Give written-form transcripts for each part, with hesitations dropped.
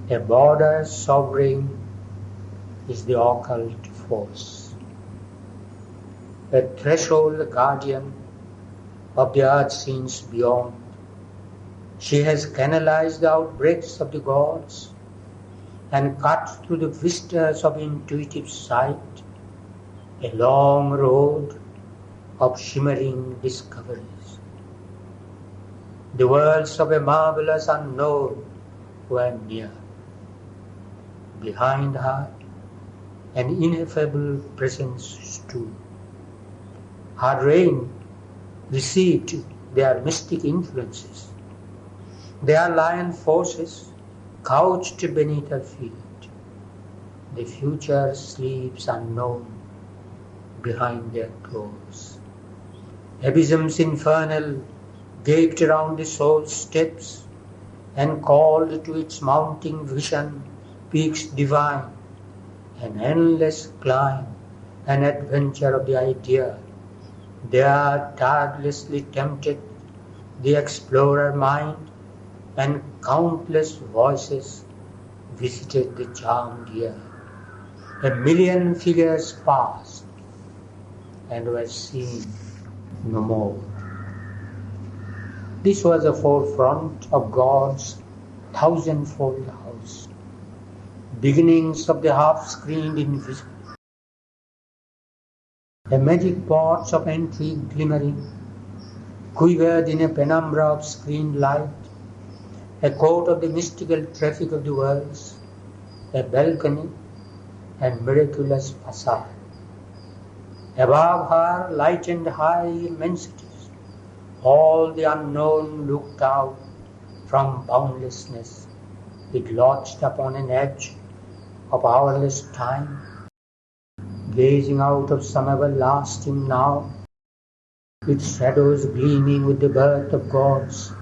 A border sovereign is the occult force, a threshold guardian of the earth scenes beyond. She has canalized the outbreaks of the gods and cut through the vistas of intuitive sight a long road of shimmering discoveries. The worlds of a marvelous unknown were near. Behind her, an ineffable presence stood. Her reign received their mystic influences. Their lion forces couched beneath her feet. The future sleeps unknown behind their clothes. Abysms infernal gaped around the soul's steps and called to its mounting vision peaks divine, an endless climb, an adventure of the idea. There tirelessly tempted the explorer mind, and countless voices visited the charmed ear. 1,000,000 figures passed and were seen no more. This was the forefront of God's thousandfold house, beginnings of the half-screened invisible. A magic porch of entry glimmering, quivered in a penumbra of screened light, a court of the mystical traffic of the worlds, a balcony and miraculous facade. Above her lightened high immensities, all the unknown looked out from boundlessness. It lodged upon an edge of hourless time, gazing out of some everlasting now, its shadows gleaming with the birth of gods,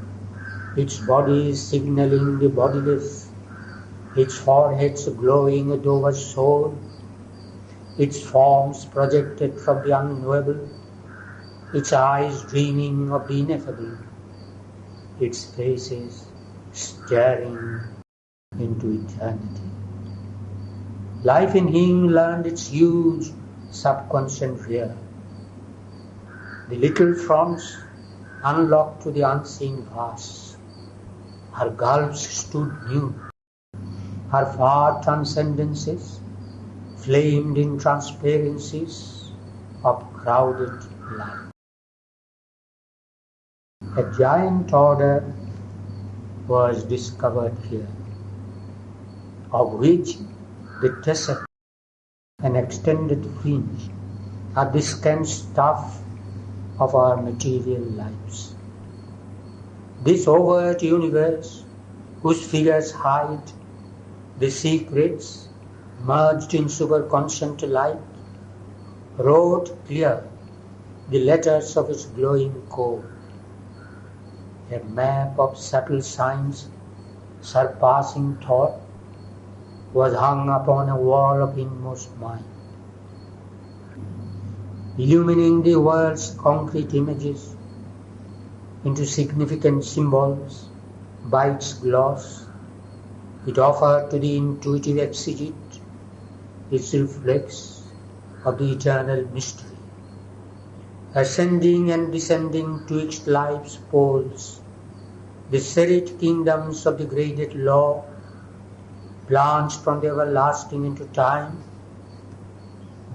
its bodies signaling the bodiless, its foreheads glowing with over soul, its forms projected from the unknowable, its eyes dreaming of the ineffable, its faces staring into eternity. Life in him learned its huge subconscious rear. The little fronts unlocked to the unseen vast. Her gulfs stood new. Her far transcendences flamed in transparencies of crowded light. A giant order was discovered here, of which the tesseract and extended fringe are the scant stuff of our material lives. This overt universe, whose figures hide the secrets merged in superconscient light, wrote clear the letters of its glowing code. A map of subtle signs surpassing thought was hung upon a wall of inmost mind, illumining the world's concrete images into significant symbols. By its gloss, it offered to the intuitive exegete its reflex of the eternal mystery, ascending and descending twixt life's poles, the serried kingdoms of the graded law, plunged from the everlasting into time,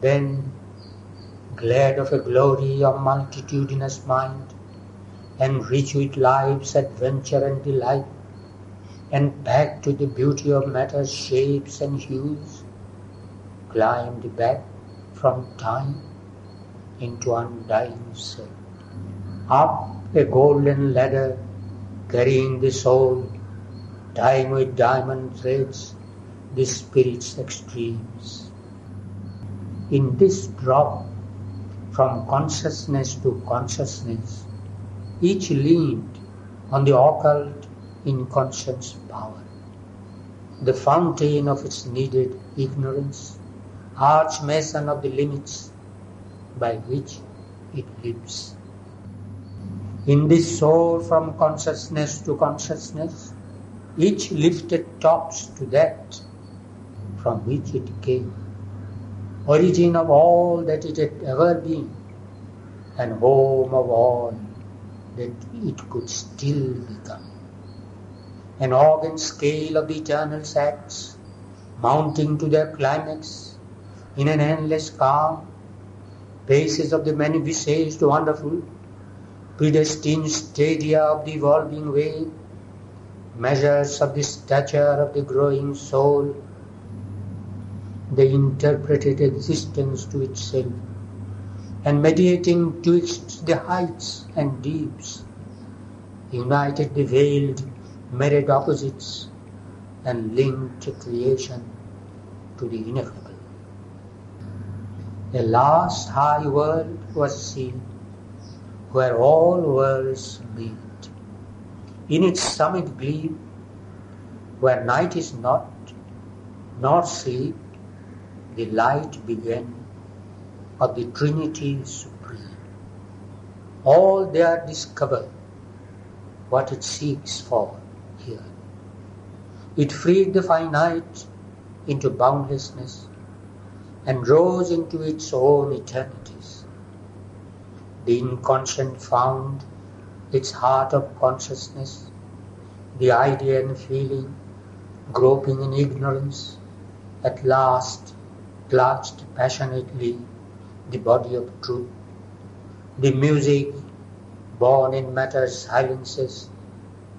then glad of a glory of multitudinous mind, and rich with life's adventure and delight, and back to the beauty of matter's shapes and hues, climbed back from time into undying self. Up a golden ladder carrying the soul, tying with diamond threads the spirit's extremes. In this drop from consciousness to consciousness, each leaned on the occult inconscious power, the fountain of its needed ignorance, arch mason of the limits by which it lives. In this soul from consciousness to consciousness, each lifted tops to that from which it came, origin of all that it had ever been, and home of all that it could still become. An organ scale of the eternal acts, mounting to their climax in an endless calm, basis of the many-visaged wonderful, predestined stadia of the evolving way, measures of the stature of the growing soul, they interpreted existence to itself, and mediating twixt the heights and deeps, united the veiled myriad opposites, and linked creation to the ineffable. A last high world was seen, where all worlds meet. In its summit gleam, where night is not, nor sleep, the light began of the Trinity Supreme. All there discover what it seeks for here. It freed the finite into boundlessness and rose into its own eternities. The inconscient found its heart of consciousness, the idea and feeling, groping in ignorance, at last clutched passionately the body of truth. The music, born in matter's silences,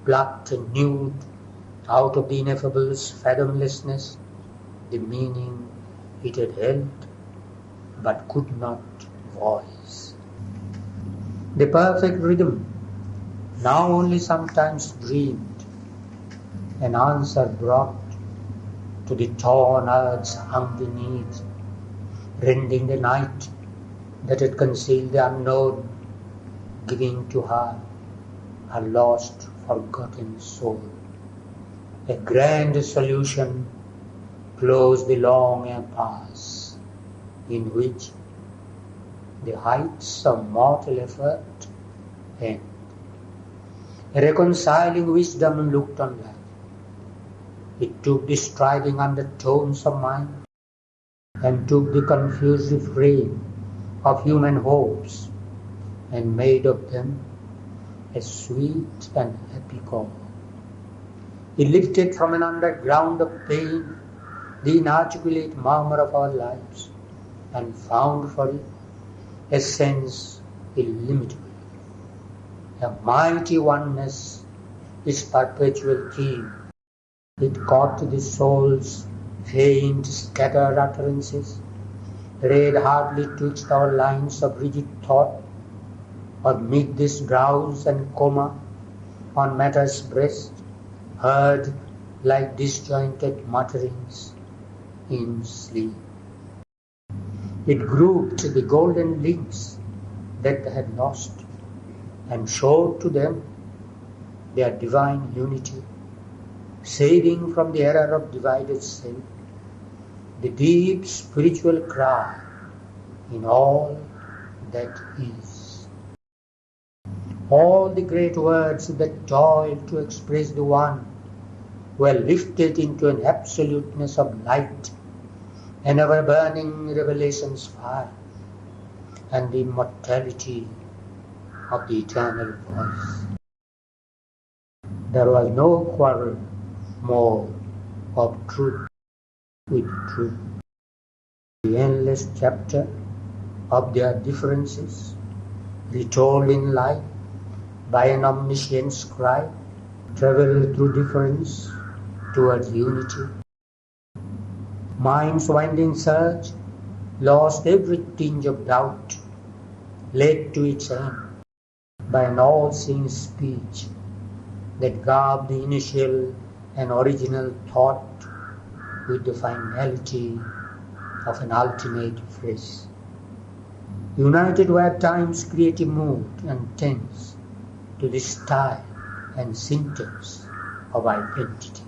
plucked and nude out of the ineffable's fathomlessness the meaning it had held but could not voice. The perfect rhythm, now only sometimes dreamed, an answer brought to the torn earth's hungry needs, rending the night that had concealed the unknown, giving to her lost, forgotten soul. A grand solution closed the long impasse in which the heights of mortal effort end. A reconciling wisdom looked on life. It took the striding undertones of mind and took the confused refrain of human hopes and made of them a sweet and happy chord. It lifted from an underground of pain the inarticulate murmur of our lives and found for it a sense illimitable. A mighty oneness, its perpetual theme. It caught the soul's faint, scattered utterances, read hardly twixt our lines of rigid thought, or mid this drowse and coma on matter's breast, heard like disjointed mutterings in sleep. It grouped the golden links that they had lost and showed to them their divine unity, saving from the error of divided self, the deep spiritual cry in all that is. All the great words that toiled to express the One were lifted into an absoluteness of light, an ever-burning revelation's fire, and the immortality of the eternal voice. There was no quarrel more of truth with truth. The endless chapter of their differences, retold in life by an omniscient scribe, traveled through difference towards unity. Mind's winding search lost every tinge of doubt, led to its end by an all-seeing speech that garbed the initial and original thought with the finality of an ultimate phrase. United were time's creative mood and tense to the style and symptoms of identity.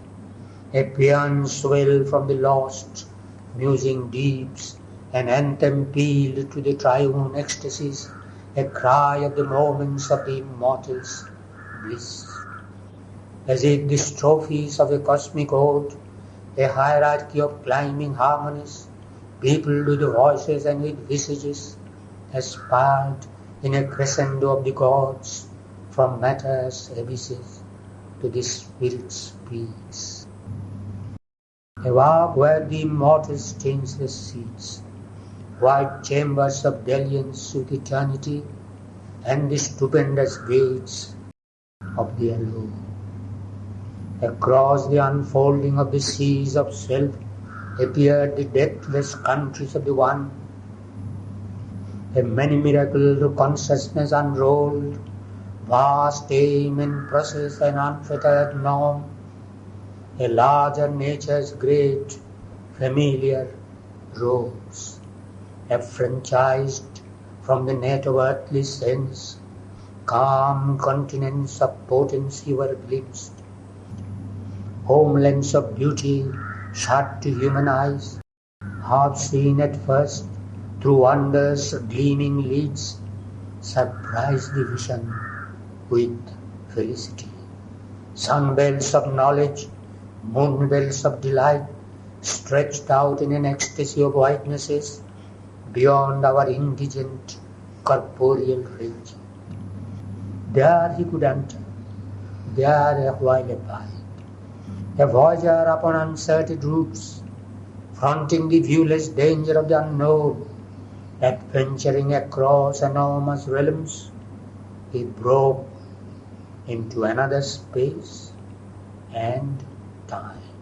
A paean swelled from the lost, musing deeps, an anthem pealed to the triune ecstasies, a cry of the moments of the immortal's bliss. as if the strophes of a cosmic ode, a hierarchy of climbing harmonies, peopled with voices and with visages, aspired in a crescendo of the gods, from matter's abysses to the spirit's peace. Above where the immortals changeless seats, white chambers of dalliance with eternity, and the stupendous gates of the alone. Across the unfolding of the seas of self appeared the deathless countries of the One. A many miracled consciousness unrolled, vast aim and process and unfettered norm, a larger nature's great familiar rose, affranchised from the net of earthly sense, calm continents of potency were glimpsed, homelands of beauty shut to human eyes, half seen at first through wonders gleaming lids, surprised the vision with felicity. Sunbells of knowledge, moonbells of delight, stretched out in an ecstasy of whitenesses beyond our indigent corporeal reach. There he could enter, there a while abide, a voyager upon uncertain routes, fronting the viewless danger of the unknown, adventuring across enormous realms, he broke into another space and time.